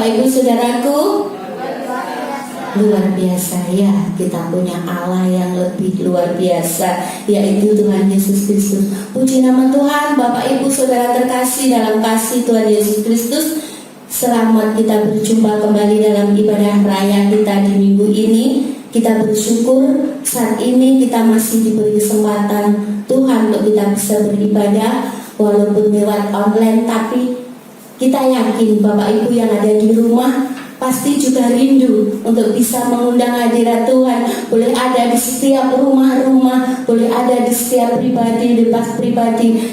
Ibu Saudaraku? Luar biasa ya, kita punya Allah yang lebih luar biasa, yaitu Tuhan Yesus Kristus. Puji nama Tuhan. Bapak Ibu Saudara terkasih dalam kasih Tuhan Yesus Kristus, selamat kita berjumpa kembali dalam ibadah raya kita di minggu ini. Kita bersyukur saat ini kita masih diberi kesempatan Tuhan untuk kita bisa beribadah walaupun lewat online, tapi kita yakin Bapak Ibu yang ada di rumah pasti juga rindu untuk bisa mengundang hadirat Tuhan. Boleh ada di setiap rumah-rumah, boleh ada di setiap pribadi,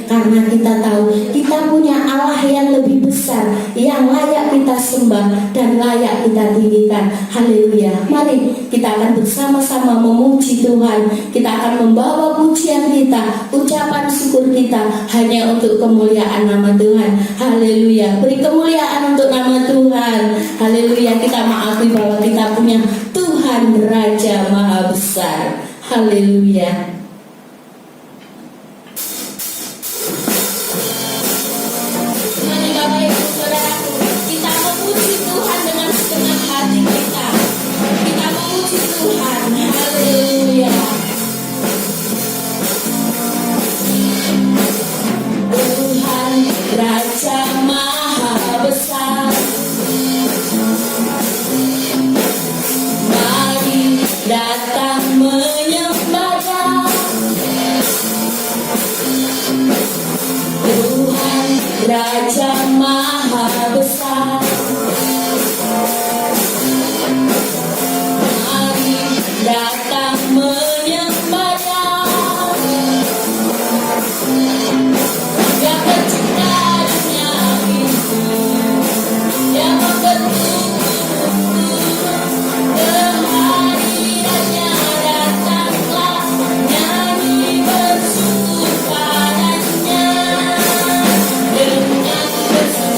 karena kita tahu kita punya Allah yang lebih besar, yang layak kita sembah dan layak kita tinggikan. Haleluya. Mari kita akan bersama-sama memuji Tuhan. Kita akan membawa pujian kita, ucapan syukur kita hanya untuk kemuliaan nama Tuhan. Haleluya. Beri kemuliaan untuk nama Tuhan. Haleluya. Kita maafin bahwa kita punya Tuhan Raja Maha Besar. Haleluya. Mari Bapak Ibu Saudaraku, kita memuji Tuhan dengan segenap hati kita. Kita memuji Tuhan. Haleluya. Tuhan Raja Maha Besar, mari datang menyembahnya. Tuhan Raja Maha Besar, mari datang menyembahnya. Yang pencipta dunia ini, yang membentuk kehadirannya, datanglah nyanyi bersyukur padanya dengan bersyukur.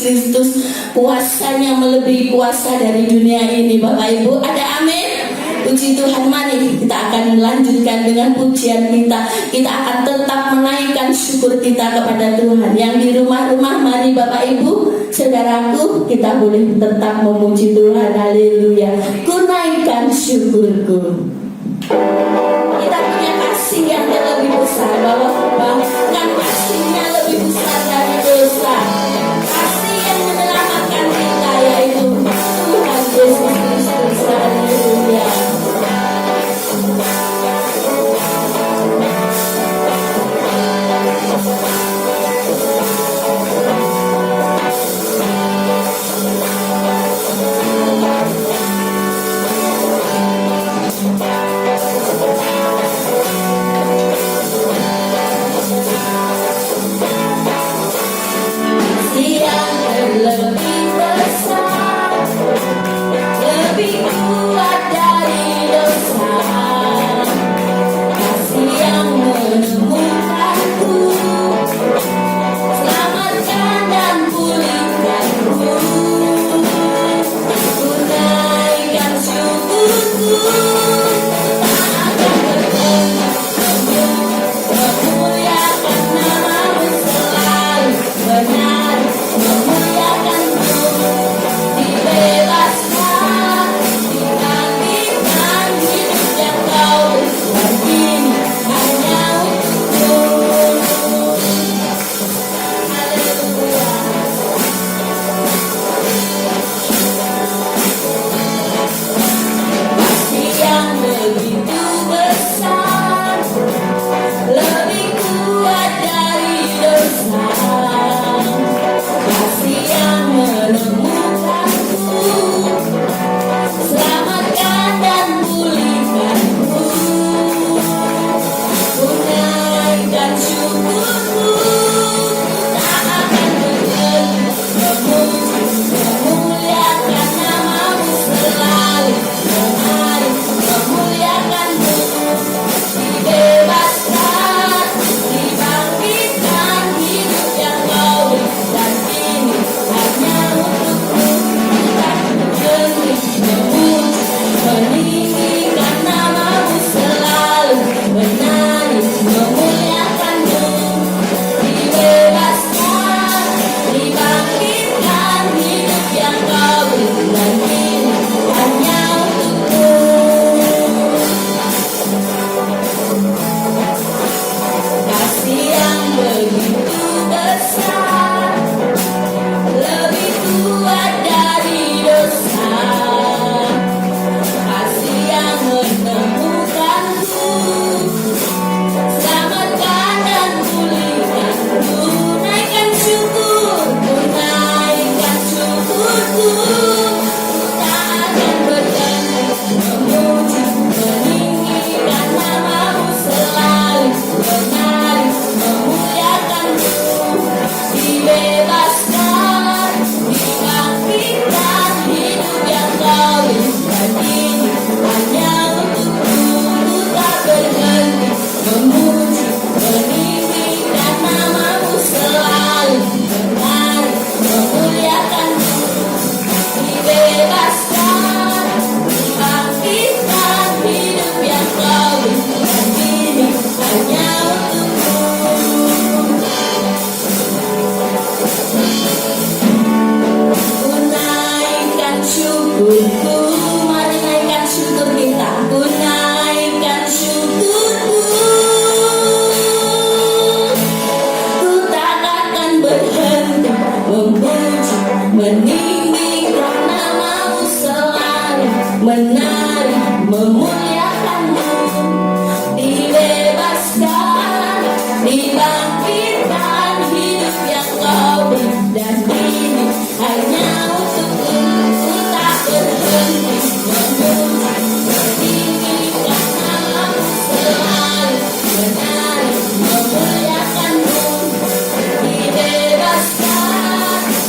Kristus, kuasanya melebihi kuasa dari dunia ini. Bapak Ibu, ada amin? Puji Tuhan. Mari kita akan melanjutkan dengan pujian kita. Kita akan tetap menaikkan syukur kita kepada Tuhan. Yang di rumah-rumah, mari Bapak Ibu, saudaraku, kita boleh tetap memuji Tuhan. Haleluya. Ku naikkan syukurku. Kita punya kasih yang lebih besar, bahkan kasihnya lebih besar dari dosa. Kasih yang menyelamatkan kita, yaitu Tuhan Yesus Kristus. Haleluya.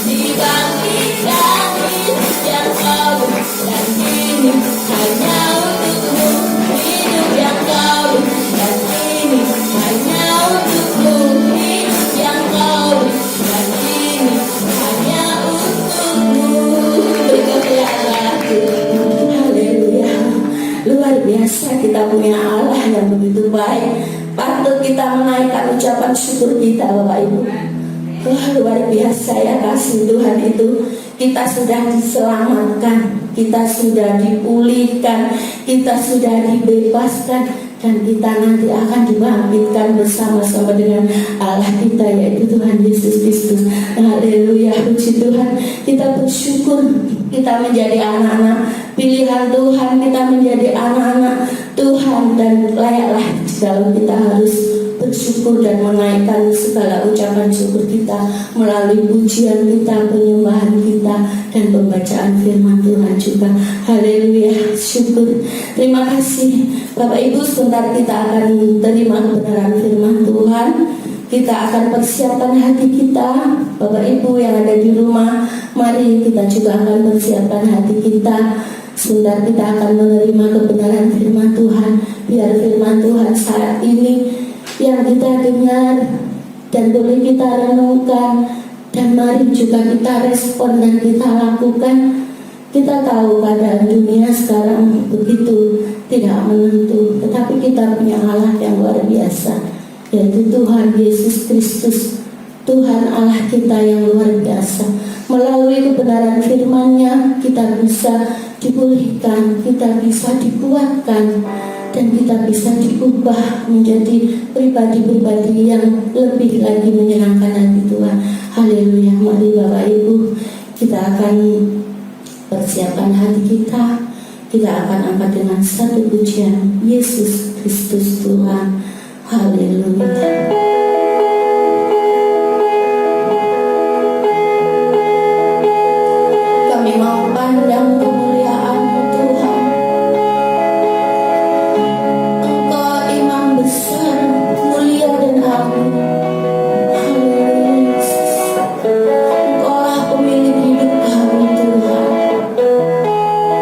Dibangkitkan patut kita menaikkan ucapan syukur kita, Bapak Ibu. Wah, luar biasa ya kasih Tuhan itu. Kita sudah diselamatkan, kita sudah dipulihkan, kita sudah dibebaskan, dan kita nanti akan dibangkitkan bersama-sama dengan Allah kita, yaitu Tuhan Yesus Kristus. Haleluya, puji Tuhan. Kita bersyukur kita menjadi anak-anak pilihan Tuhan, kita menjadi anak-anak Tuhan, dan layaklah kalau kita harus bersyukur dan menaikkan segala ucapan syukur kita melalui pujian kita, penyembahan kita, dan pembacaan firman Tuhan juga. Haleluya, syukur. Terima kasih Bapak Ibu. Sebentar kita akan terima kebenaran firman Tuhan. Kita akan persiapkan hati kita. Bapak Ibu yang ada di rumah, mari kita juga akan persiapkan hati kita. Sebentar kita akan menerima kebenaran firman Tuhan. Biar firman Tuhan saat ini yang kita dengar dan boleh kita renungkan, dan mari juga kita respon dan kita lakukan. Kita tahu keadaan dunia sekarang begitu tidak menentu, tetapi kita punya Allah yang luar biasa, yaitu Tuhan Yesus Kristus, Tuhan Allah kita yang luar biasa. Melalui kebenaran firman-Nya kita bisa dipulihkan, kita bisa dikuatkan, dan kita bisa diubah menjadi pribadi-pribadi yang lebih lagi menyenangkan hati Tuhan. Haleluya. Mari Bapak Ibu, kita akan persiapkan hati kita. Kita akan angkat dengan satu pujian, Yesus Kristus Tuhan. Haleluya. Kami mau pandang kemuliaan-Mu Tuhan. Engkau Imam besar, mulia dan agung. Haleluya Yesus. Engkaulah pemilik hidup kami Tuhan.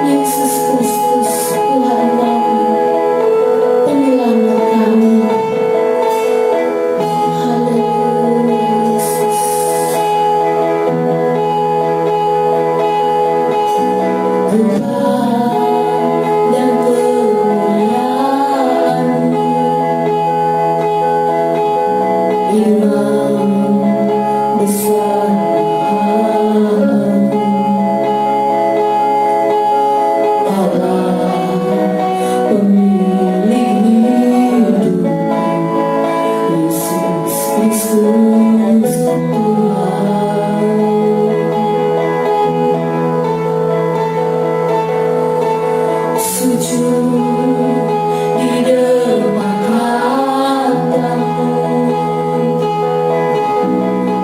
Yesus Kristus Tuhan kami, penyelamat kami. Haleluya Yesus. Tuhan dan kemuliaan-Mu, Imam besar Allah, pemilik hidup, Yesus Kristus Tuhan. Sujud di depan hadamu,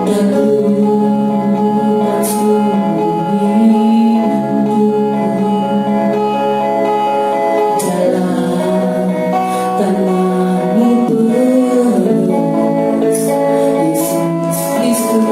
dan lunas hidupku. Jalan tanganmu penuh, Yesus Kristus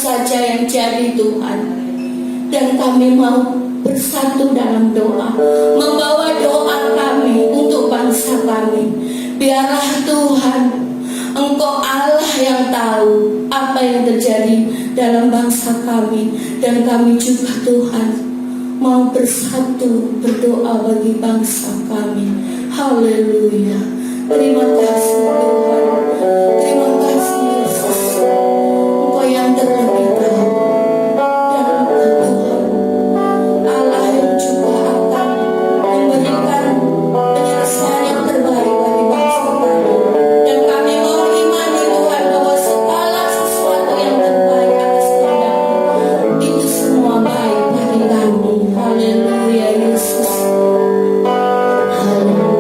saja yang jadi Tuhan. Dan kami mau bersatu dalam doa, membawa doa kami untuk bangsa kami. Biarlah Tuhan, Engkau Allah yang tahu apa yang terjadi dalam bangsa kami. Dan kami juga Tuhan mau bersatu berdoa bagi bangsa kami. Haleluya. Terima kasih Tuhan. Terima kasih Yesus. Engkau yang terlebih dahulu. Dan Engkau Tuhan, Allah yang juga akan memberikan penyelesaian yang terbaik bagi bangsa kami. Dan kami mau imani Tuhan bahwa segala sesuatu yang terbaik atas kehendak-Mu itu semua baik bagi kami. Haleluya Yesus. Haleluya.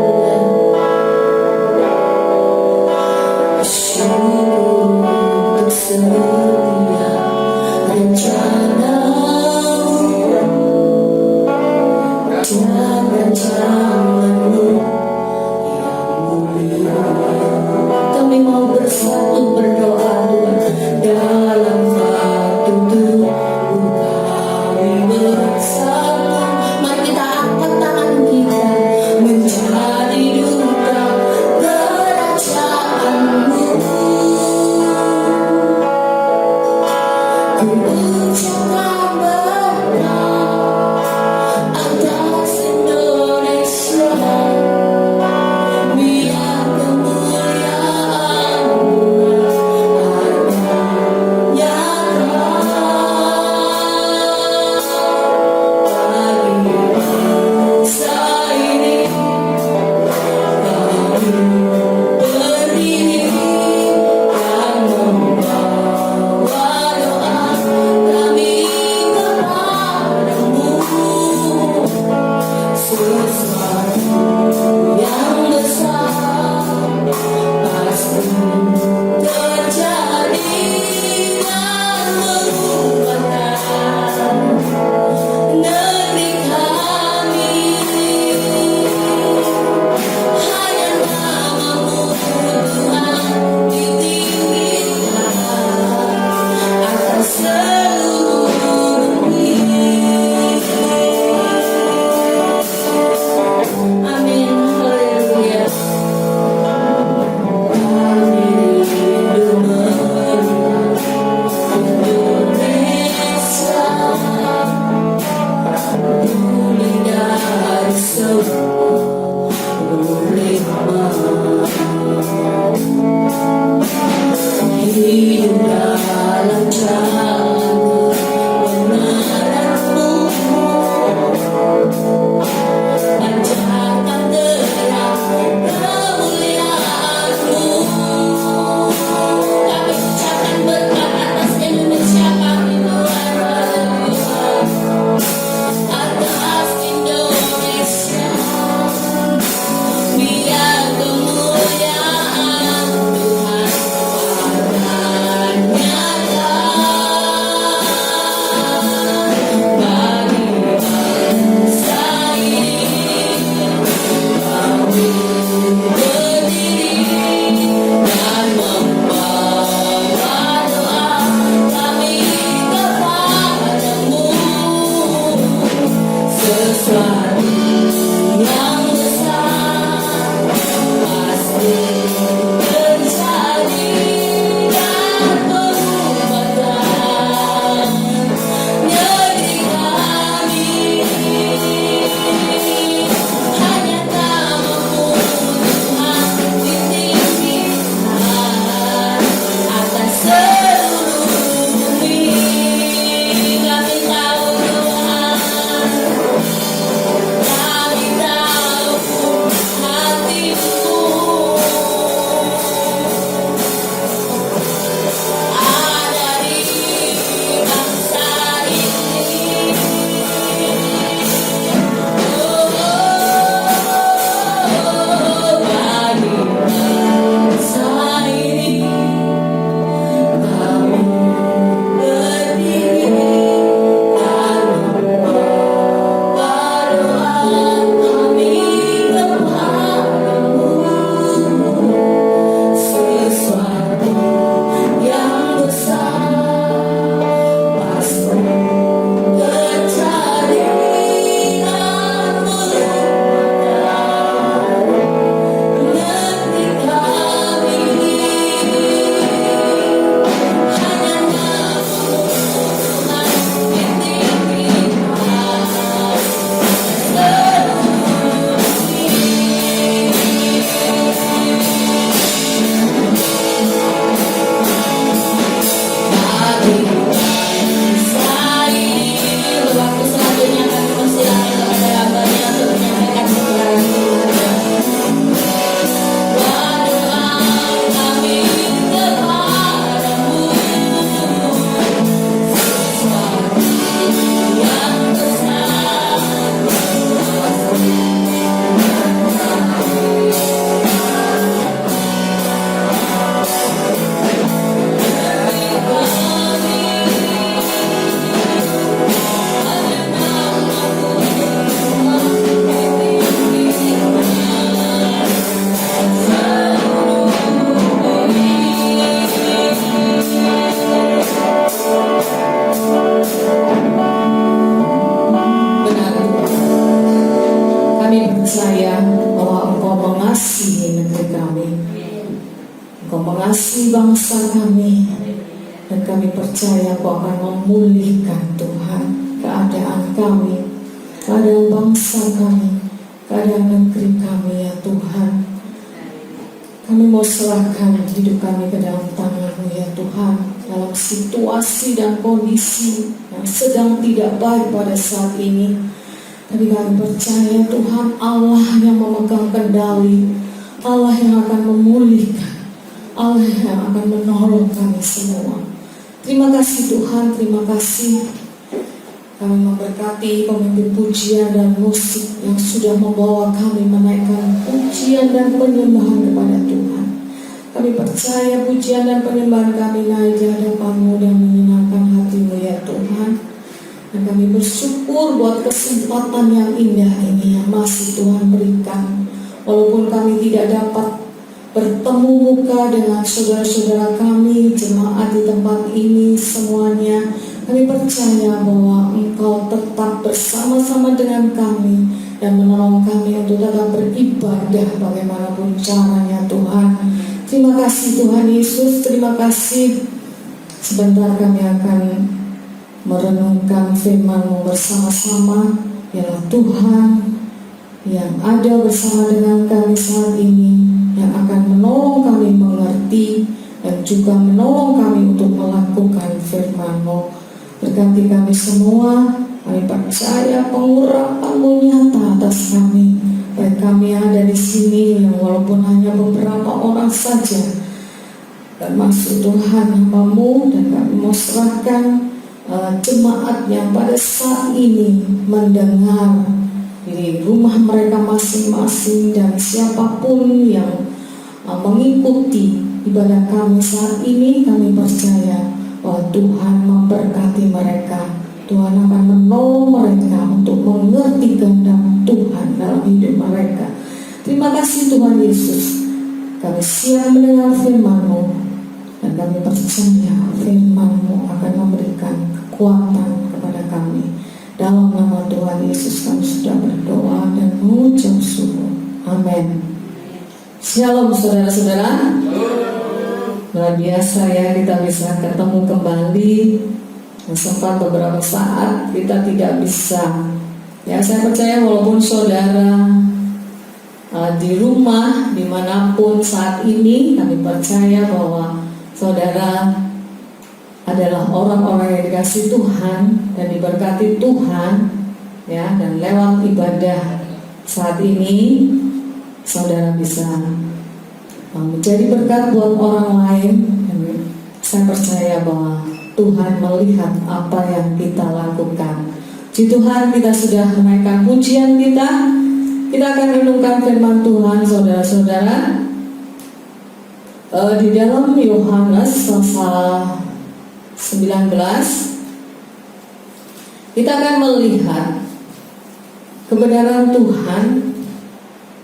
kasih bangsa kami, dan kami percaya Kau akan memulihkan Tuhan keadaan kami, keadaan bangsa kami, keadaan negeri kami ya Tuhan. Kami mau serahkan hidup kami ke dalam tangan-Mu ya Tuhan, dalam situasi dan kondisi yang sedang tidak baik pada saat ini. Tapi kami percaya Tuhan Allah yang memegang kendali, Allah yang akan memulihkan, Allah yang akan menolong kami semua. Terima kasih Tuhan, terima kasih. Kami memberkati pemimpin pujian dan musik yang sudah membawa kami menaikkan pujian dan penyembahan kepada Tuhan. Kami percaya pujian dan penyembahan kami naik di hadapan-Mu dan menyenangkan hati-Mu ya Tuhan. Dan kami bersyukur buat kesempatan yang indah ini yang masih Tuhan berikan. Walaupun kami tidak dapat bertemu muka dengan saudara-saudara kami, jemaat di tempat ini semuanya, kami percaya bahwa Engkau tetap bersama-sama dengan kami dan menolong kami untuk tetap beribadah bagaimanapun caranya Tuhan. Terima kasih Tuhan Yesus, terima kasih. Sebentar kami akan merenungkan firman-Mu bersama-sama. Ialah Tuhan yang ada bersama dengan kami saat ini, yang akan menolong kami mengerti dan juga menolong kami untuk melakukan firman-Mu. Berkati kami semua, kami percaya pengurapan-Mu nyata atas kami. Baik kami ada di sini yang walaupun hanya beberapa orang saja, dan masuk Tuhan hamba-Mu, dan kami mau serahkan jemaat yang pada saat ini mendengar di rumah mereka masing-masing, dan siapapun yang mengikuti ibadah kami saat ini. Kami percaya bahwa Tuhan memberkati mereka. Tuhan akan menolong mereka untuk mengerti kehendak Tuhan dalam hidup mereka. Terima kasih Tuhan Yesus. Kami siap mendengar firman-Mu, dan kami percaya firman-Mu akan memberikan kekuatan kepada kami. Dalam nama Tuhan Yesus kami sudah berdoa dan mengucap syukur. Amin. Shalom saudara-saudara. Luar biasa ya, kita bisa ketemu kembali. Sempat beberapa saat kita tidak bisa. Ya, saya percaya walaupun saudara di rumah dimanapun saat ini, kami percaya bahwa saudara adalah orang-orang yang dikasih Tuhan dan diberkati Tuhan, ya. Dan lewat ibadah saat ini, saudara bisa menjadi berkat buat orang lain. Dan saya percaya bahwa Tuhan melihat apa yang kita lakukan. Puji Tuhan, kita sudah menaikkan pujian kita. Kita akan renungkan firman Tuhan, saudara-saudara, di dalam Yohanes pasal 19. Kita akan melihat kebenaran Tuhan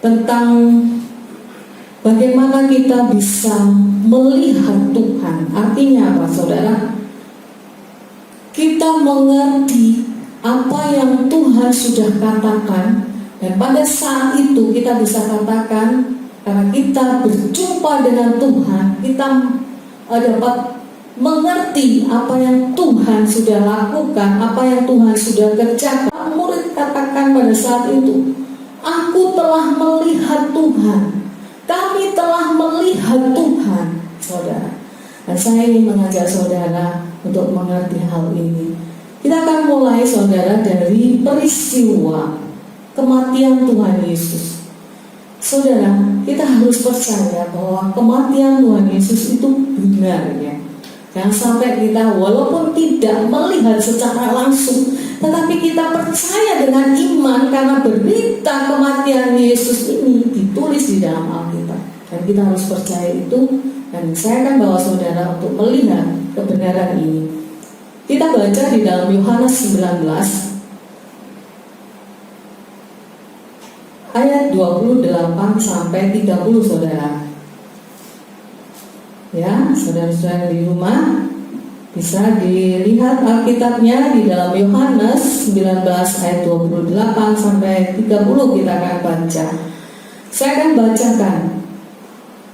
tentang bagaimana kita bisa melihat Tuhan. Artinya apa, saudara? Kita mengerti apa yang Tuhan sudah katakan, dan pada saat itu kita bisa katakan, karena kita berjumpa dengan Tuhan, kita dapat mengerti apa yang Tuhan sudah lakukan, apa yang Tuhan sudah kerjakan. Murid katakan pada saat itu, aku telah melihat Tuhan, kami telah melihat Tuhan, saudara. Dan saya ingin mengajak saudara untuk mengerti hal ini. Kita akan mulai, saudara, dari peristiwa kematian Tuhan Yesus. Saudara, kita harus percaya bahwa kematian Tuhan Yesus itu benar, ya. Jangan sampai kita walaupun tidak melihat secara langsung, tetapi kita percaya dengan iman karena berita kematian Yesus ini ditulis di dalam Alkitab. Dan kita harus percaya itu. Dan saya akan bawa saudara untuk melihat kebenaran ini. Kita baca di dalam Yohanes 19 ayat 28 sampai 30, saudara. Ya, saudara-saudara di rumah bisa dilihat Alkitabnya di dalam Yohanes 19 ayat 28 sampai 30 kita akan baca. Saya akan bacakan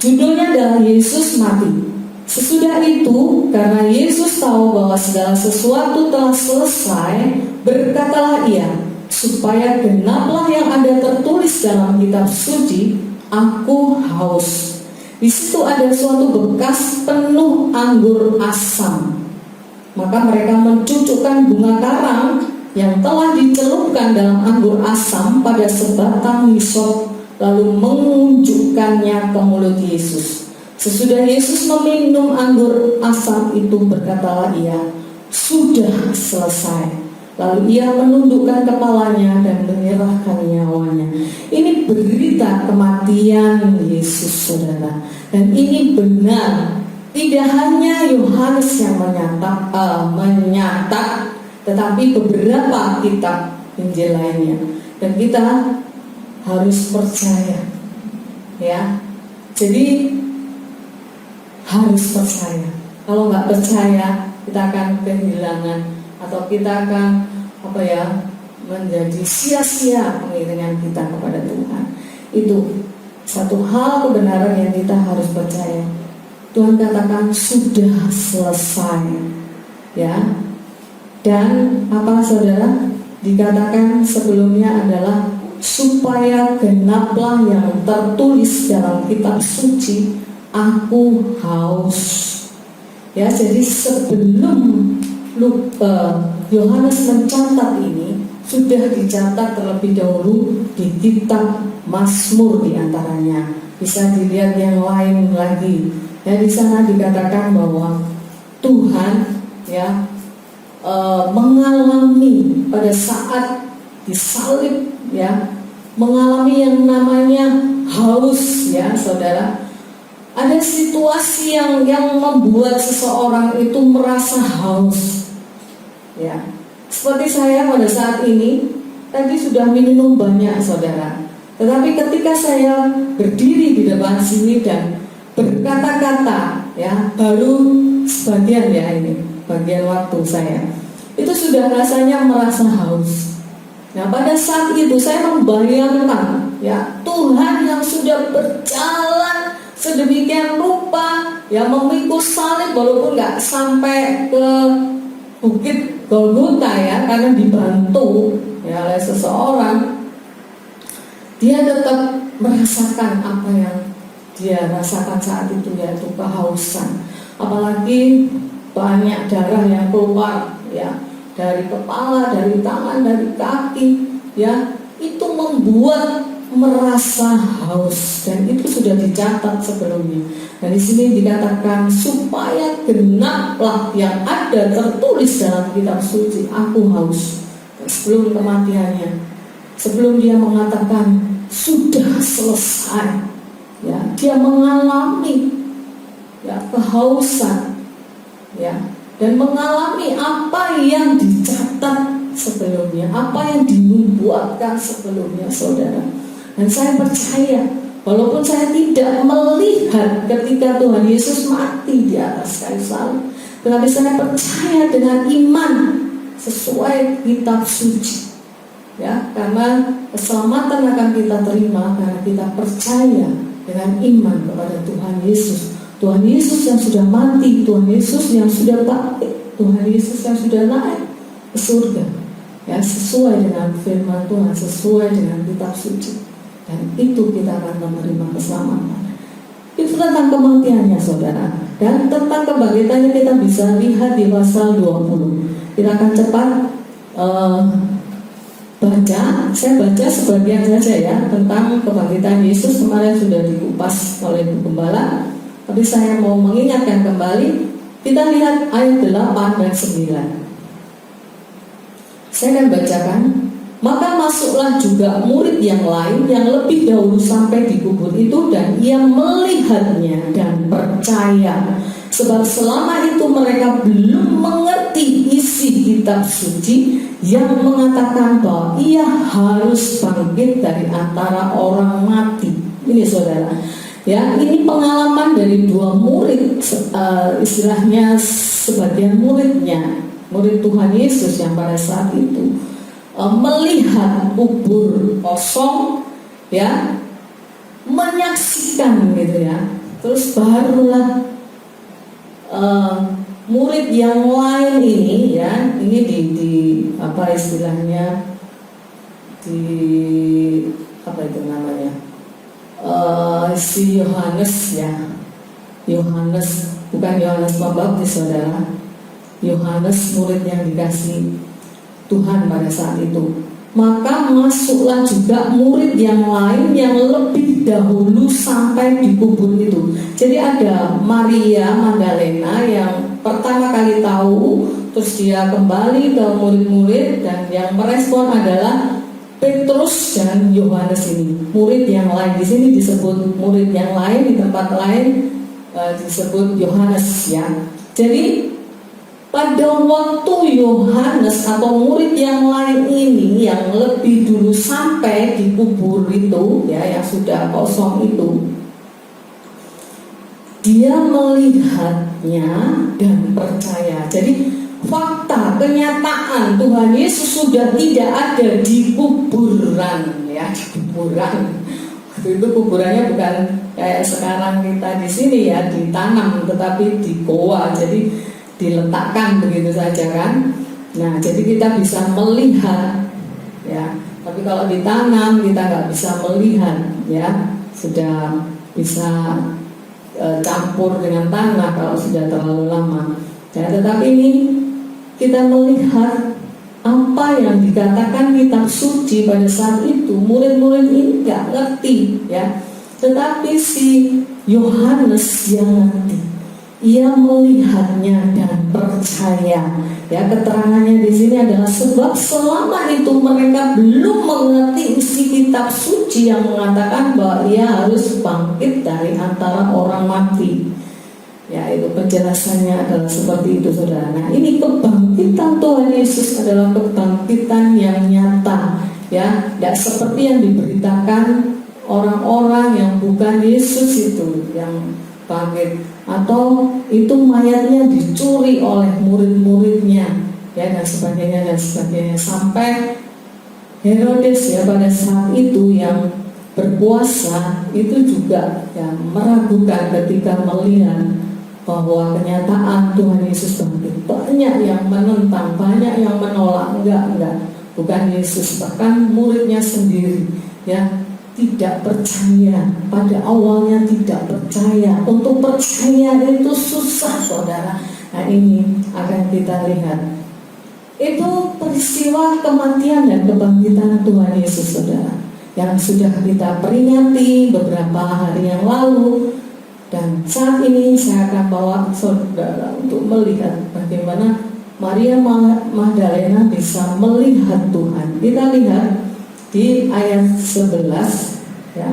Judulnya adalah Yesus mati. Sesudah itu, karena Yesus tahu bahwa segala sesuatu telah selesai, berkatalah ia, supaya genaplah yang ada tertulis dalam kitab suci, aku haus. Di situ ada suatu bekas penuh anggur asam. Maka mereka mencucukkan bunga karang yang telah dicelupkan dalam anggur asam pada sebatang hisop, lalu mengunjukkannya ke mulut Yesus. Sesudah Yesus meminum anggur asam itu, berkatalah ia, sudah selesai. Lalu ia menundukkan kepalanya dan menyerahkan nyawanya. Ini berita kematian Yesus, saudara. Dan ini benar. Tidak hanya Yohanes yang menyatat, tetapi beberapa kitab Injil lainnya. Dan kita harus percaya, ya. Jadi harus percaya. Kalau nggak percaya, kita akan kehilangan atau kita akan menjadi sia-sia pengiringan kita kepada Tuhan. Itu satu hal kebenaran yang kita harus percaya. Tuhan katakan sudah selesai, ya. Dan apa, saudara? Dikatakan sebelumnya adalah supaya genaplah yang tertulis dalam kitab suci, aku haus. Ya, jadi sebelum Yohanes mencatat ini, sudah dicatat terlebih dahulu di kitab Mazmur diantaranya. Bisa dilihat yang lain lagi. Ya, di sana dikatakan bahwa Tuhan, ya, mengalami pada saat disalib, ya, mengalami yang namanya haus, ya, saudara. Ada situasi yang membuat seseorang itu merasa haus, ya. Seperti saya pada saat ini tadi sudah minum banyak, saudara. Tetapi ketika saya berdiri di depan sini dan berkata-kata, ya, baru sebagian, ya, ini bagian waktu saya itu sudah rasanya merasa haus. Nah, pada saat itu saya membayangkan, ya, Tuhan yang sudah berjalan sedemikian rupa, ya, memikul salib walaupun nggak sampai ke bukit Golgota, ya, karena dibantu, ya, oleh seseorang. Dia tetap merasakan apa yang dia rasakan saat itu, yaitu kehausan. Apalagi banyak darah yang keluar, ya, dari kepala, dari tangan, dari kaki, ya, itu membuat merasa haus, dan itu sudah dicatat sebelumnya. Dan di sini dikatakan supaya genaplah yang ada tertulis dalam kitab suci, aku haus. Dan sebelum kematiannya, sebelum dia mengatakan sudah selesai, ya, dia mengalami, ya, kehausan, ya, dan mengalami apa yang dicatat sebelumnya, apa yang dinubuatkan sebelumnya, saudara. Dan saya percaya, walaupun saya tidak melihat ketika Tuhan Yesus mati di atas kayu salib, tetapi saya percaya dengan iman sesuai kitab suci, ya, karena keselamatan akan kita terima karena kita percaya dengan iman kepada Tuhan Yesus. Tuhan Yesus yang sudah mati, Tuhan Yesus yang sudah bangkit, Tuhan Yesus yang sudah naik ke surga, ya, sesuai dengan firman Tuhan, sesuai dengan kitab suci. Dan itu kita akan menerima keselamatan. Itu tentang kematiannya, saudara. Dan tentang kebangkitannya kita bisa lihat di pasal 20. Kita akan cepat baca. Saya baca sebagian saja, ya, tentang kebangkitan Yesus. Kemarin sudah dikupas oleh Bu Gembala, tapi saya mau mengingatkan kembali. Kita lihat ayat 8 dan 9. Saya akan bacakan. Maka masuklah juga murid yang lain yang lebih dahulu sampai di kubur itu, dan ia melihatnya dan percaya. Sebab selama itu mereka belum mengerti isi kitab suci yang mengatakan bahwa ia harus bangkit dari antara orang mati. Ini, saudara, ya, ini pengalaman dari dua murid, istilahnya sebagian muridnya, murid Tuhan Yesus yang pada saat itu melihat kubur kosong, ya, menyaksikan, gitu, ya, Terus barulah murid yang lain ini ya, ini di apa istilahnya, di apa itu namanya, si Yohanes ya, Yohanes, bukan Yohanes Pembaptis saudara, Yohanes murid yang dikasih Tuhan pada saat itu. Maka masuklah juga murid yang lain yang lebih dahulu sampai di kubur itu. Jadi ada Maria Magdalena yang pertama kali tahu, terus dia kembali ke murid-murid, dan yang merespon adalah Petrus dan Yohanes ini. Murid yang lain di sini disebut murid yang lain, di tempat lain disebut Yohanes ya. Jadi pada waktu Yohanes atau murid yang lain ini yang lebih dulu sampai di kubur itu ya, yang sudah kosong itu, dia melihatnya dan percaya. Jadi fakta, kenyataan Tuhan Yesus sudah tidak ada di kuburan ya, di kuburan. Waktu itu kuburannya bukan kayak sekarang kita di sini ya, ditanam, tetapi di goa. Jadi diletakkan begitu saja kan. Nah, jadi kita bisa melihat ya, tapi kalau ditanam kita nggak bisa melihat ya, sudah bisa campur dengan tanah kalau sudah terlalu lama ya. Tetapi ini kita melihat apa yang dikatakan kitab suci pada saat itu. Murid-murid ini nggak ngerti ya, tetapi si Yohanes yang ngerti. Ia melihatnya dan percaya. Ya, keterangannya di sini adalah sebab selama itu mereka belum mengerti isi kitab suci yang mengatakan bahwa ia harus bangkit dari antara orang mati. Ya, itu penjelasannya adalah seperti itu, saudara. Nah, ini kebangkitan Tuhan Yesus adalah kebangkitan yang nyata. Ya, tidak seperti yang diberitakan orang-orang yang bukan Yesus itu yang bangkit, atau itu mayatnya dicuri oleh murid-muridnya ya, dan sebagainya dan sebagainya, sampai Herodes ya pada saat itu yang berkuasa itu juga ya meragukan ketika melihat bahwa kenyataan Tuhan Yesus bangkit. Banyak yang menentang, banyak yang menolak, enggak, bukan Yesus, bahkan muridnya sendiri ya tidak percaya. Pada awalnya tidak percaya. Untuk percaya itu susah, saudara. Nah, ini akan kita lihat. Itu peristiwa kematian dan kebangkitan Tuhan Yesus, saudara, yang sudah kita peringati beberapa hari yang lalu. Dan saat ini saya akan bawa saudara untuk melihat bagaimana Maria Magdalena bisa melihat Tuhan. Kita lihat di ayat 11 ya,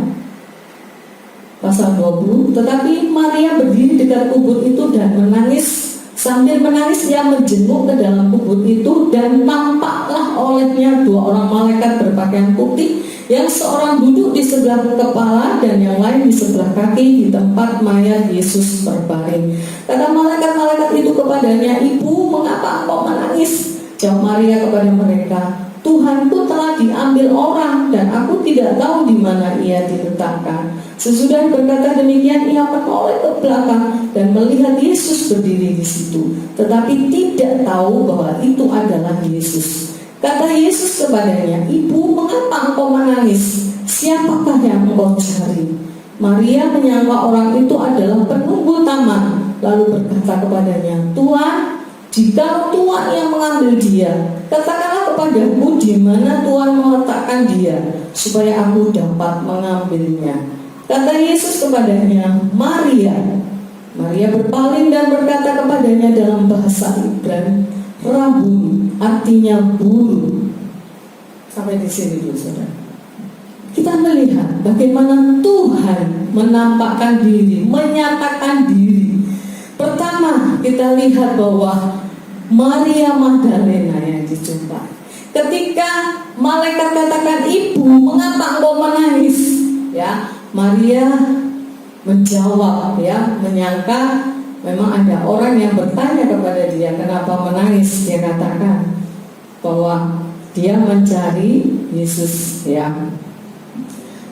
pasal 20. Tetapi Maria berdiri dekat kubur itu dan menangis. Sambil menangis ia menjenguk ke dalam kubur itu, dan tampaklah olehnya dua orang malaikat berpakaian putih, yang seorang duduk di sebelah kepala dan yang lain di sebelah kaki di tempat mayat Yesus berbaring. Kata malaikat-malaikat itu kepadanya, "Ibu, mengapa engkau menangis?" Jawab Maria kepada mereka, "Tuhanku telah diambil orang, dan aku tidak tahu di mana ia diletakkan." Sesudah berkata demikian, ia menoleh ke belakang dan melihat Yesus berdiri di situ, tetapi tidak tahu bahwa itu adalah Yesus. Kata Yesus kepadanya, "Ibu, mengapa engkau menangis? Siapakah yang engkau cari?" Maria menyangka orang itu adalah penunggu taman, lalu berkata kepadanya, "Tuhan, jika Tuhan yang mengambil dia, katakanlah kepadaku di mana Tuhan meletakkan dia, supaya aku dapat mengambilnya." Kata Yesus kepadanya, "Maria." Maria berpaling dan berkata kepadanya dalam bahasa Ibrani, "Rabuni," artinya guru. Sampai di sini dulu, saudara. Kita melihat bagaimana Tuhan menampakkan diri, menyatakan diri. Pertama, kita lihat bahwa Maria Magdalena yang dijumpai. Ketika malaikat katakan, "Ibu, mengapa engkau menangis?" Ya, Maria menjawab ya, menyangka memang ada orang yang bertanya kepada dia, "Kenapa menangis?" Dia katakan bahwa dia mencari Yesus ya.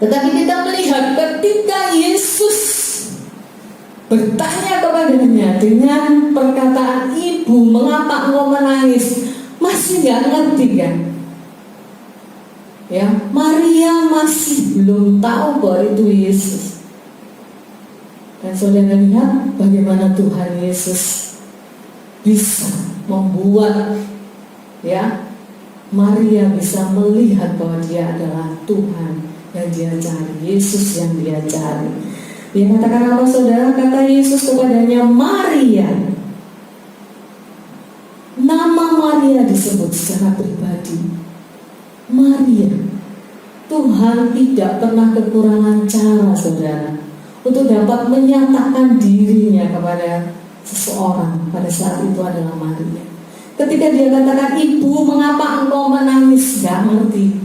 Tetapi kita melihat ketika Yesus bertanya kepadanya dengan perkataan, "Ibu, mengapa engkau menangis?" Masih nggak ngerti kan? Ya, Maria masih belum tahu bahwa itu Yesus. Dan saudara lihat bagaimana Tuhan Yesus bisa membuat Maria bisa melihat bahwa dia adalah Tuhan yang dia cari, Yesus yang dia cari. Dia katakan apa saudara? Kata Yesus kepadanya, "Maria." Nama Maria disebut secara pribadi, Maria. Tuhan tidak pernah kekurangan cara saudara untuk dapat menyatakan dirinya kepada seseorang. Pada saat itu adalah Maria. Ketika dia katakan, "Ibu, mengapa engkau menangis?" Gak ngerti.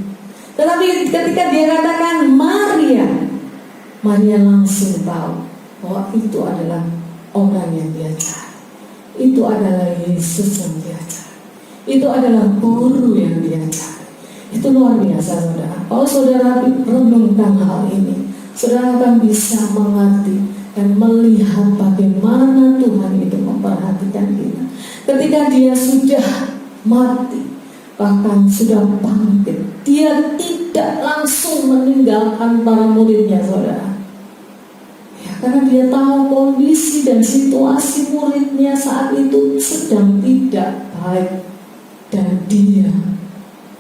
Tetapi ketika dia katakan Maria, Maria langsung tahu bahwa itu adalah orang yang dia cari. Itu adalah Yesus yang dia cari. Itu adalah guru yang dia cari. Itu luar biasa saudara. Kalau saudara renungkan hal ini, saudara akan bisa mengerti dan melihat bagaimana Tuhan itu memperhatikan kita. Ketika dia sudah mati, bahkan sudah bangkit, dia tidak langsung meninggalkan para muridnya saudara. Karena dia tahu kondisi dan situasi muridnya saat itu sedang tidak baik. Dan dia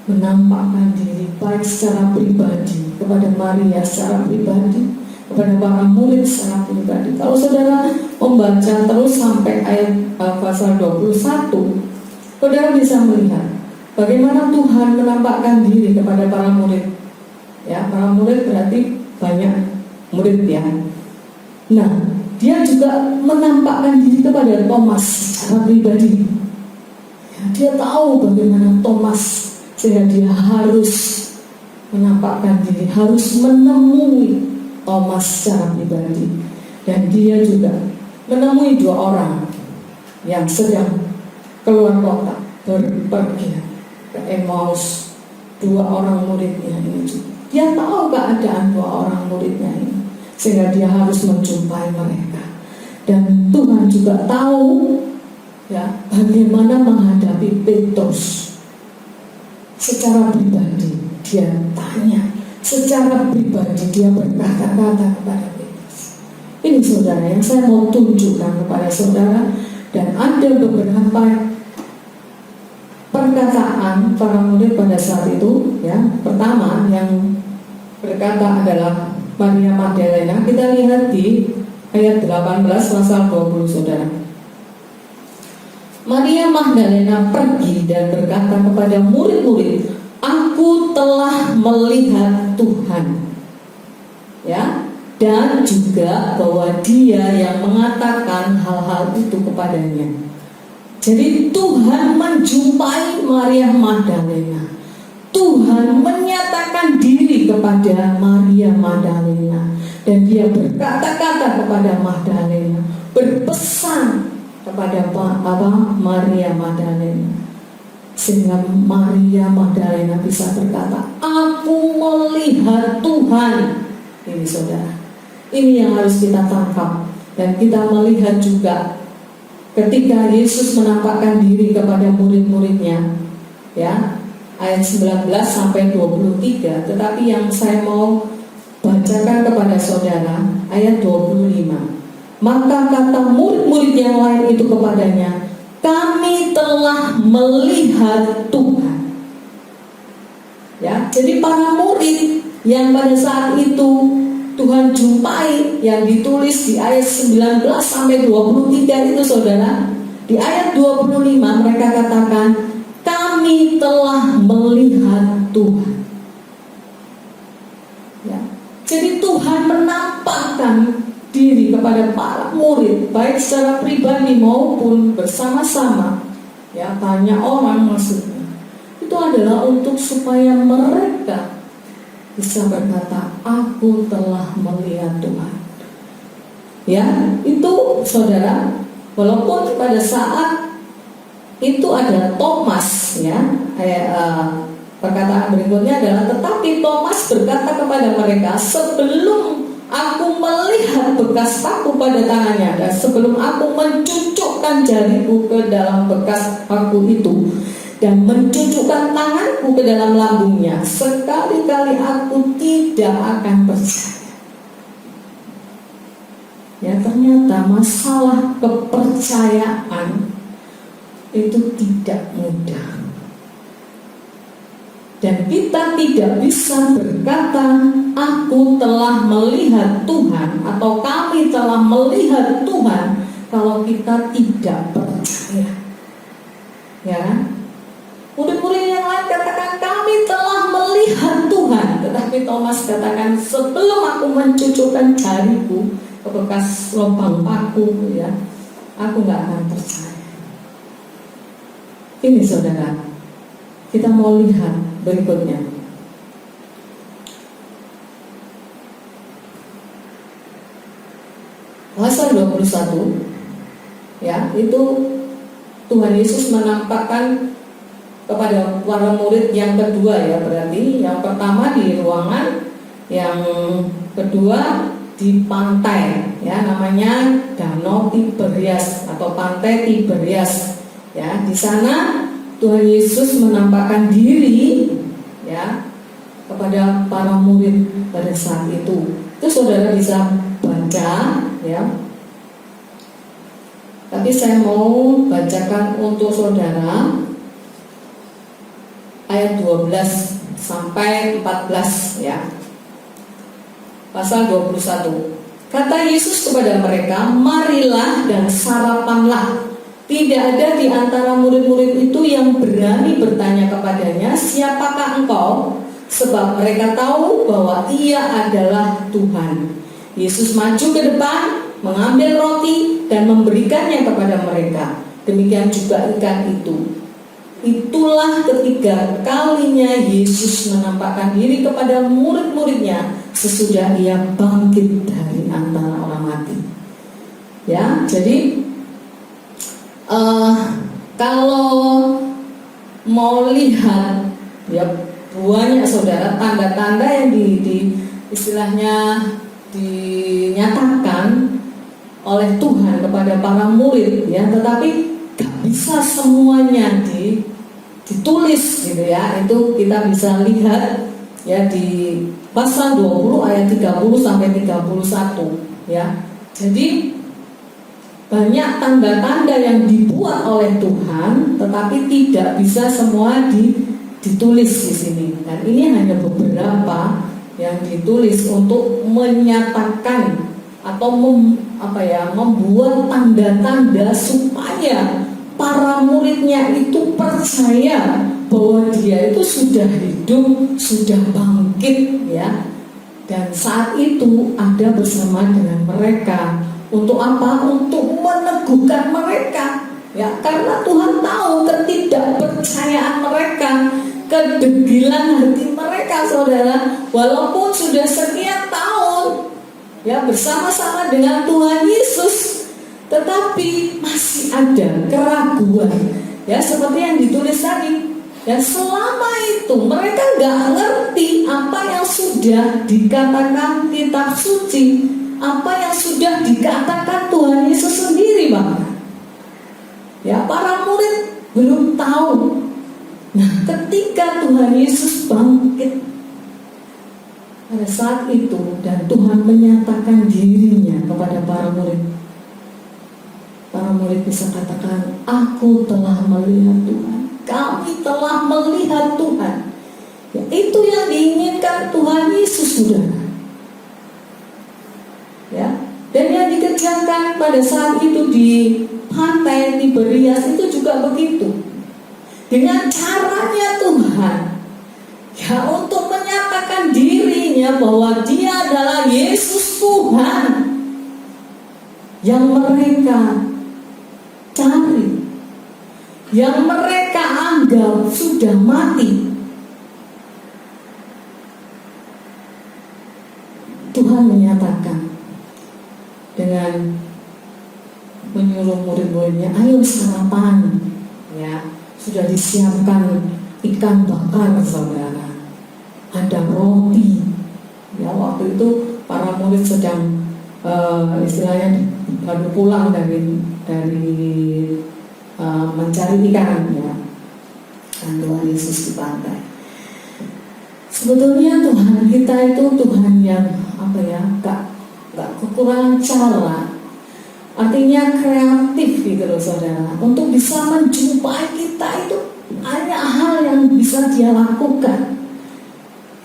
menampakkan diri baik secara pribadi kepada Maria secara pribadi, kepada para murid secara pribadi. Kalau saudara membaca terus sampai ayat pasal 21, saudara bisa melihat bagaimana Tuhan menampakkan diri kepada para murid. Ya, para murid berarti banyak murid ya. Nah, dia juga menampakkan diri kepada Thomas secara pribadi. Ya, dia tahu bagaimana Thomas, sehingga dia harus menampakkan diri, harus menemui Thomas secara pribadi. Dan dia juga menemui dua orang yang sedang keluar kota, berpergian ke Emmaus. Dua orang muridnya ini. Dia tahu keadaan dua orang muridnya ini, sehingga dia harus menjumpai mereka. Dan Tuhan juga tahu bagaimana menghadapi Petrus. Secara pribadi dia tanya, secara pribadi dia berkata-kata kepada Petrus. Ini saudara yang saya mau tunjukkan kepada saudara. Dan ada beberapa perkataan para murid pada saat itu. Pertama yang berkata adalah Maria Magdalena. Kita lihat di ayat 18 pasal 20 saudara. Maria Magdalena pergi dan berkata kepada murid-murid, "Aku telah melihat Tuhan." Dan juga bahwa dia yang mengatakan hal-hal itu kepadanya. Jadi Tuhan menjumpai Maria Magdalena. Tuhan menyatakan diri kepada Maria Magdalena. Dan dia berkata-kata kepada Magdalena, berpesan kepada Maria Magdalena, sehingga Maria Magdalena bisa berkata, "Aku melihat Tuhan." Ini saudara, ini yang harus kita tangkap. Dan kita melihat juga ketika Yesus menampakkan diri kepada murid-muridnya, ayat 19 sampai 23. Tetapi yang saya mau bacakan kepada saudara ayat 25. Maka kata murid-murid yang lain itu kepadanya, "Kami telah melihat Tuhan." Jadi para murid yang pada saat itu Tuhan jumpai, yang ditulis di ayat 19 sampai 23 itu saudara, di ayat 25 mereka katakan, "Kami telah melihat Tuhan." Jadi Tuhan menampakkan diri kepada para murid, baik secara pribadi maupun bersama-sama. Banyak orang maksudnya. Itu adalah untuk supaya mereka bisa berkata, "Aku telah melihat Tuhan." Itu saudara, walaupun pada saat itu ada Thomas, perkataan berikutnya adalah, tetapi Thomas berkata kepada mereka, "Sebelum aku melihat bekas paku pada tangannya, dan sebelum aku mencucukkan jariku ke dalam bekas paku itu dan mencucukkan tanganku ke dalam lambungnya, sekali-kali aku tidak akan percaya. Ya, ternyata masalah kepercayaan itu tidak mudah. Dan kita tidak bisa berkata, aku telah melihat Tuhan, atau kami telah melihat Tuhan, kalau kita tidak percaya. Ya kan? Murid-murid yang lain katakan, kami telah melihat Tuhan. Tetapi Thomas katakan, sebelum aku mencucukkan jariku ke bekas lubang paku, ya, aku gak akan percaya. Ini saudara, kita mau lihat berikutnya. Pasal 21, ya, itu Tuhan Yesus menampakkan kepada para murid yang kedua, ya, berarti yang pertama di ruangan, yang kedua di pantai, ya, namanya Danau Tiberias atau Pantai Tiberias. Ya, di sana Tuhan Yesus menampakkan diri, ya, kepada para murid pada saat itu. Itu saudara bisa baca, ya. Tapi saya mau bacakan untuk saudara ayat 12 sampai 14, ya. Pasal 21. Kata Yesus kepada mereka, marilah dan sarapanlah. Tidak ada di antara murid-murid itu yang berani bertanya kepadanya, siapakah engkau? Sebab mereka tahu bahwa ia adalah Tuhan. Yesus maju ke depan, mengambil roti dan memberikannya kepada mereka. Demikian juga ikan itu. Itulah ketiga kalinya Yesus menampakkan diri kepada murid-muridnya sesudah ia bangkit dari antara orang mati. Ya, jadi kalau mau lihat, ya, banyak saudara tanda-tanda yang istilahnya dinyatakan oleh Tuhan kepada para murid, ya, tetapi gak bisa semuanya ditulis gitu, ya. Itu kita bisa lihat, ya, di pasal 20 ayat 30 sampai 31, ya. Jadi banyak tanda-tanda yang dibuat oleh Tuhan, tetapi tidak bisa semua ditulis di sini. Dan ini hanya beberapa yang ditulis untuk menyatakan atau membuat tanda-tanda supaya para muridnya itu percaya bahwa dia itu sudah hidup, sudah bangkit, ya. Dan saat itu ada bersama dengan mereka. Untuk apa? Untuk meneguhkan mereka, ya, karena Tuhan tahu ketidakpercayaan mereka, kedegilan hati mereka, saudara. Walaupun sudah sekian tahun, ya, bersama-sama dengan Tuhan Yesus, tetapi masih ada keraguan, ya, seperti yang ditulis tadi. Dan selama itu mereka gak ngerti apa yang sudah dikatakan kitab suci, apa yang sudah dikatakan Tuhan Yesus sendiri, bahkan, ya, para murid belum tahu. Nah, ketika Tuhan Yesus bangkit pada saat itu dan Tuhan menyatakan dirinya kepada para murid bisa katakan, aku telah melihat Tuhan, kami telah melihat Tuhan. Ya, itu yang diinginkan Tuhan Yesus, saudara. Ya, dan yang dikerjakan pada saat itu di Pantai Tiberias itu juga begitu. Dengan caranya Tuhan, ya, untuk menyatakan dirinya bahwa dia adalah Yesus Tuhan yang mereka cari, yang mereka anggap sudah mati. Tuhan menyatakan dengan menyuruh murid-muridnya, ayo sarapan, ya. Sudah disiapkan ikan bakar, saudara. Ada roti, ya. Waktu itu para murid sedang istilahnya baru pulang dari mencari ikan ya. Dan Tuhan Yesus di pantai. Sebetulnya Tuhan kita itu Tuhan yang gak kekurangan cara, artinya kreatif gitu loh saudara, untuk bisa menjumpai kita itu banyak hal yang bisa Dia lakukan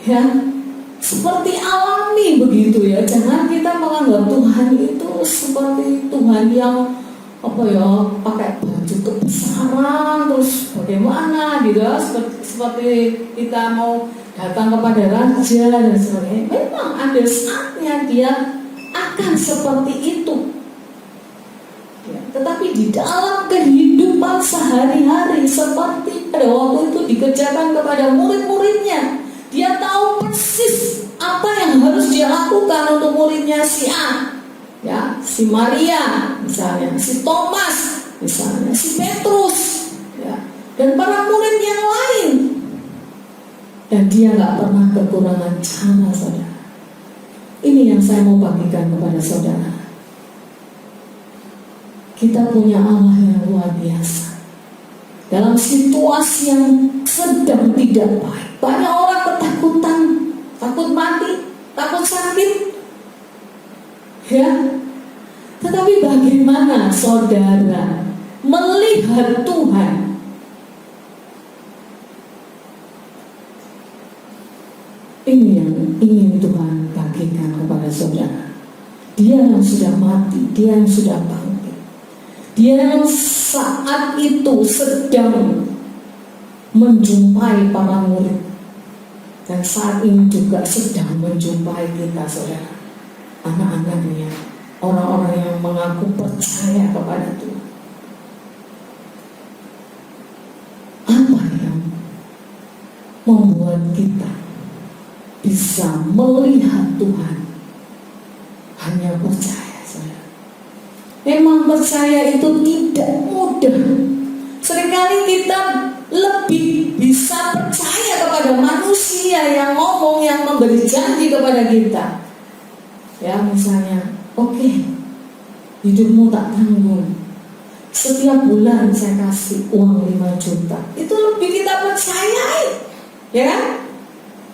ya, seperti alami begitu ya. Jangan kita menganggap Tuhan itu seperti Tuhan yang pakai baju kebesaran terus bagaimana gitu ya, seperti kita mau datang kepada raja dan sebagainya. Memang ada saatnya Dia akan seperti itu ya, tetapi di dalam kehidupan sehari-hari seperti pada waktu itu dikerjakan kepada murid-muridnya, Dia tahu persis apa yang harus Dia lakukan untuk muridnya si A ya, si Maria misalnya, si Thomas misalnya, si Petrus ya, dan para murid yang lain. Dan Dia gak pernah kekurangan cara saudara. Ini yang saya mau bagikan kepada saudara. Kita punya Allah yang luar biasa. Dalam situasi yang sedang tidak baik, banyak orang ketakutan, takut mati, takut sakit ya. Tetapi bagaimana saudara melihat Tuhan? Ini yang ingin Tuhan bagikan kepada saudara. Dia yang sudah mati, Dia yang sudah bangkit, Dia yang saat itu sedang menjumpai para murid, dan saat ini juga sedang menjumpai kita saudara, anak-anaknya, orang-orang yang mengaku percaya kepada Tuhan. Apa yang membuat kita bisa melihat Tuhan? Hanya percaya saudara. Memang percaya itu tidak mudah. Seringkali kita lebih bisa percaya kepada manusia yang ngomong, yang memberi janji kepada kita ya, misalnya oke, hidupmu tak tanggung, setiap bulan saya kasih uang 5 juta. Itu lebih kita percayai ya kan?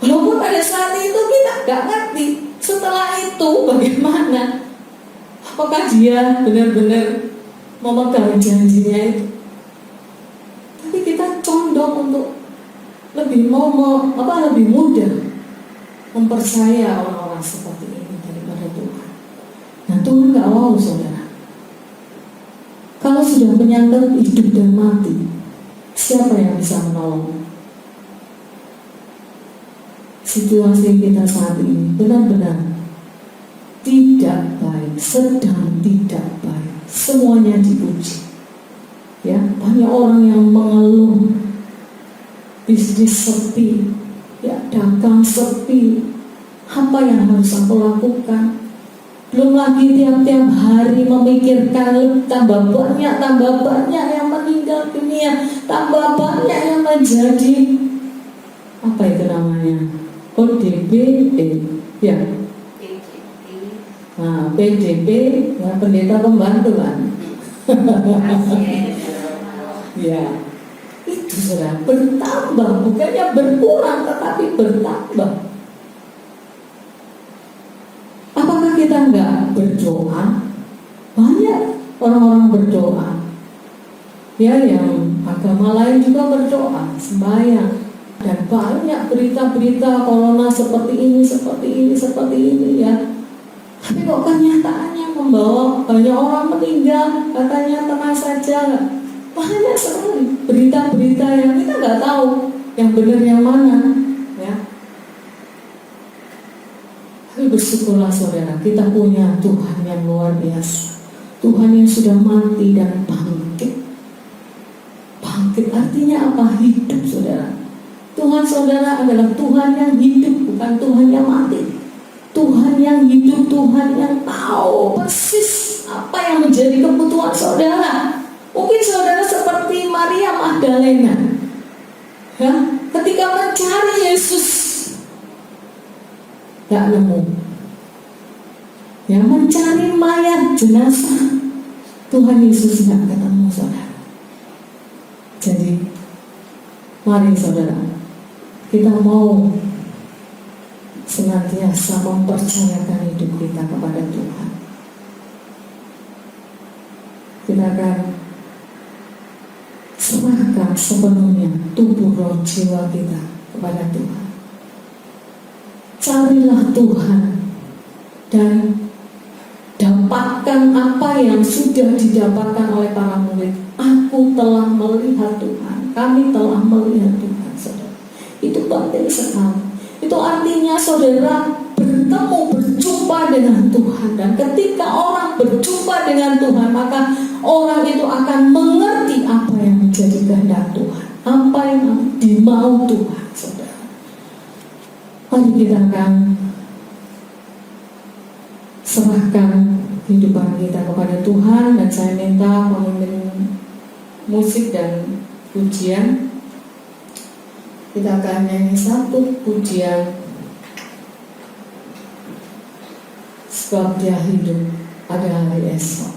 Walaupun pada saat itu kita gak ngerti setelah itu bagaimana, apakah Dia benar-benar memegang janjinya itu. Tapi kita condong untuk lebih lebih mudah mempercaya orang-orang seperti ini daripada Tuhan. Nah, Tuhan gak mau saudara. Kalau sudah menyangkut hidup dan mati, siapa yang bisa menolong? Situasi kita saat ini benar-benar tidak baik, sedang tidak baik, semuanya diuji ya. Banyak orang yang mengeluh bisnis sepi ya, dagang sepi, apa yang harus aku lakukan? Belum lagi tiap-tiap hari memikirkan tambah banyak yang meninggal dunia, tambah banyak yang menjadi apa itu namanya, ODP ya, nah PDP ya, pendeta pembantu kan. Ya, itu sudah bertambah, bukannya berkurang tetapi bertambah. Apakah kita enggak berdoa? Banyak orang-orang berdoa ya, yang agama lain juga berdoa, sembahyang. Dan banyak berita-berita corona seperti ini ya. Tapi kok kenyataannya membawa banyak orang meninggal, katanya tenang saja. Banyak sekali berita-berita yang kita nggak tahu yang benar yang mana ya. Tapi bersyukurlah saudara, kita punya Tuhan yang luar biasa, Tuhan yang sudah mati dan bangkit. Bangkit artinya apa? Hidup saudara. Tuhan saudara adalah Tuhan yang hidup, bukan Tuhan yang mati. Tuhan yang hidup, Tuhan yang tahu persis apa yang menjadi kebutuhan saudara. Mungkin saudara seperti Maria Magdalena ya, ketika mencari Yesus gak nemu. yang mencari mayat jenazah Tuhan Yesus tidak ketemu, saudara. Jadi mari saudara, kita mau senantiasa mempercayakan hidup kita kepada Tuhan. Kita akan serahkan sepenuhnya tubuh roh jiwa kita kepada Tuhan. Carilah Tuhan dan dapatkan apa yang sudah didapatkan oleh para murid. Aku telah melihat Tuhan, kami telah melihat Tuhan, saudara. Itu penting sekali. Itu artinya saudara bertemu, berjumpa dengan Tuhan. Dan ketika orang berjumpa dengan Tuhan, maka orang itu akan mengerti apa yang menjadi kehendak Tuhan, apa yang dimau Tuhan, saudara. Mari kita akan serahkan kehidupan kita kepada Tuhan. Dan saya minta pemimpin musik dan pujian, kita akan nyanyi satu pujian, sebab Dia hidup, ada hari esok.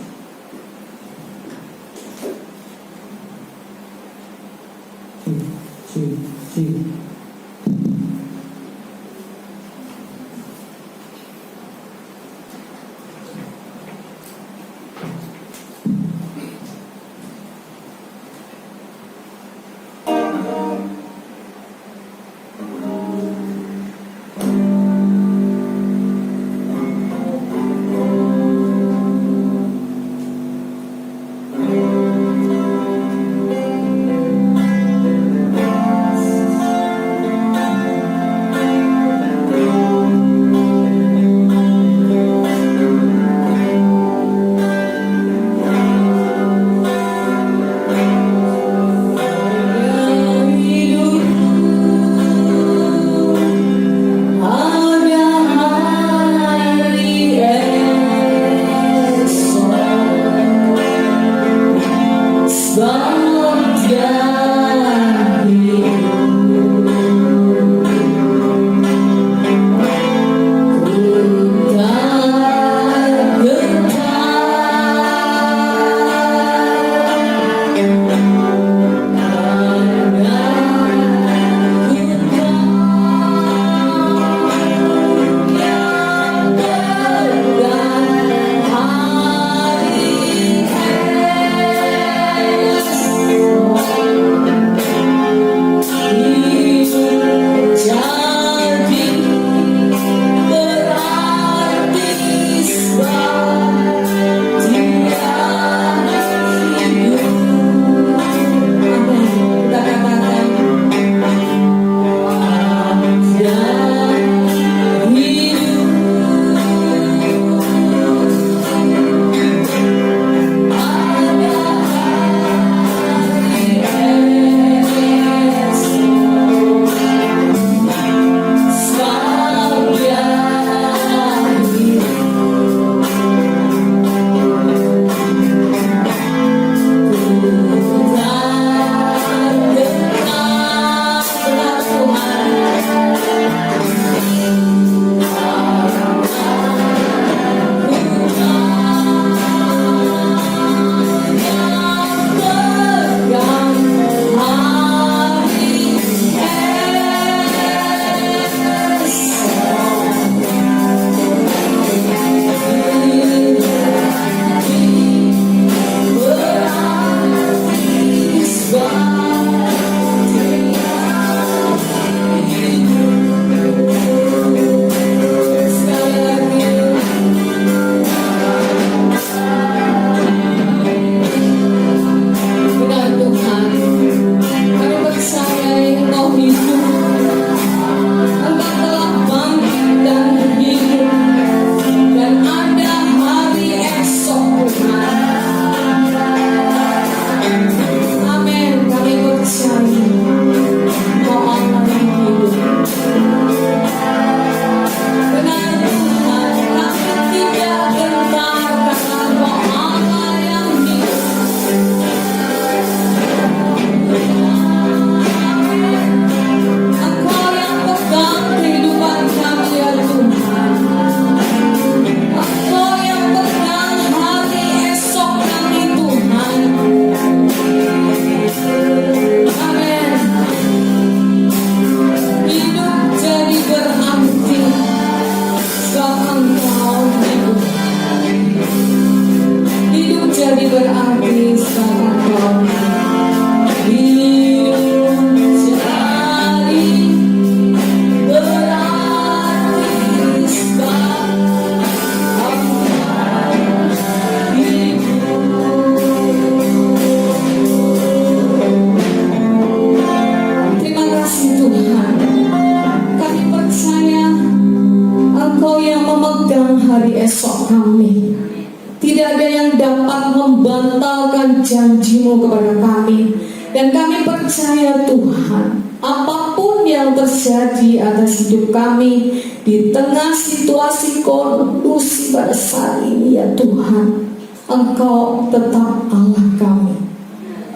hari esok kami. Tidak ada yang dapat membatalkan janji-Mu kepada kami. Dan kami percaya Tuhan, apapun yang terjadi atas hidup kami di tengah situasi kondusif pada saat ini ya Tuhan, Engkau tetap Allah kami.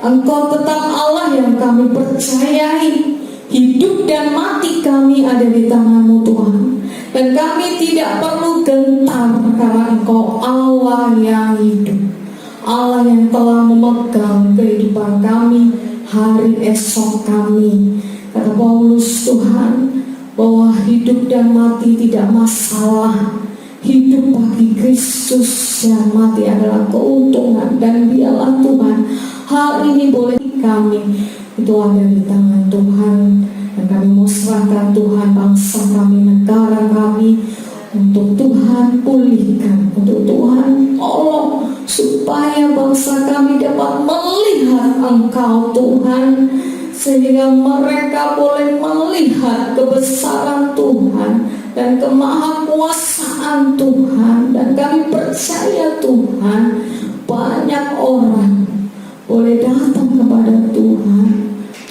Engkau tetap Allah yang kami percayai. Hidup dan mati kami ada di tangan-Mu Tuhan. Dan kami tidak perlu gentar karena Engkau Allah yang hidup, Allah yang telah memegang kehidupan kami, hari esok kami. Kata Paulus Tuhan, bahwa hidup dan mati tidak masalah. Hidup bagi Kristus dan mati adalah keuntungan. Dan biarlah Tuhan, hal ini boleh kami itu ada di tangan Tuhan. Dan kami mau serahkan Tuhan bangsa kami, negara kami, untuk Tuhan pulihkan, untuk Tuhan tolong supaya bangsa kami dapat melihat Engkau Tuhan, sehingga mereka boleh melihat kebesaran Tuhan dan kemahakuasaan Tuhan. Dan kami percaya Tuhan, banyak orang boleh datang kepada Tuhan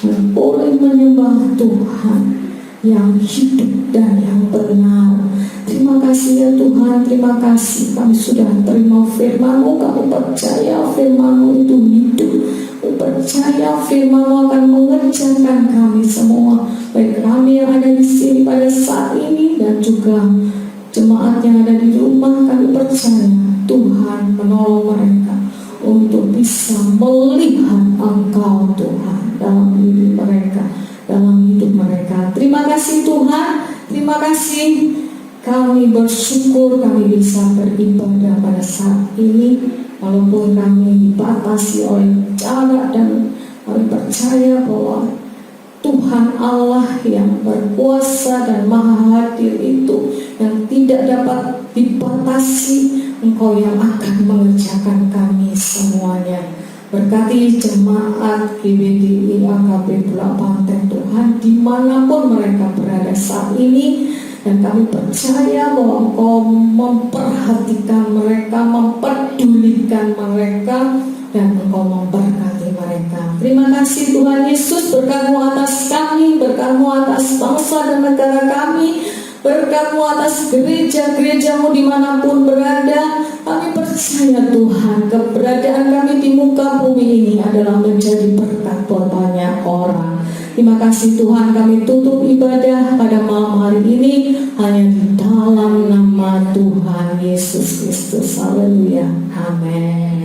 dan boleh menyembah Tuhan yang hidup dan yang benar. Terima kasih ya Tuhan, terima kasih kami sudah terima firman-Mu. Kami percaya firman-Mu itu hidup. Kami percaya firman-Mu akan mengerjakan kami semua, baik kami yang ada di sini pada saat ini dan juga jemaat yang ada di rumah. Kami percaya Tuhan menolong mereka untuk bisa melihat Engkau Tuhan dalam hidup mereka, dalam hidup mereka. Terima kasih Tuhan, terima kasih. Kami bersyukur kami bisa beribadah pada saat ini, walaupun kami dibatasi oleh jarak, dan kami percaya bahwa Tuhan Allah yang berkuasa dan maha hadir itu, yang tidak dapat dibatasi, Engkau yang akan mengerjakan kami semuanya. Berkati jemaat GBDI AKP Bulak Pantai Tuhan, dimanapun mereka berada saat ini. Dan kami percaya bahwa Engkau memperhatikan mereka, mempedulikan mereka, dan Engkau memberkati mereka. Terima kasih Tuhan Yesus, berkat-Mu atas kami, berkat-Mu atas bangsa dan negara kami, berkat-Mu atas gereja-gereja-Mu dimanapun berada. Kami percaya Tuhan, keberadaan kami di muka bumi ini adalah menjadi berkat buat banyak orang. Terima kasih Tuhan, kami tutup ibadah pada malam hari ini hanya di dalam nama Tuhan Yesus Kristus. Haleluya. Amin.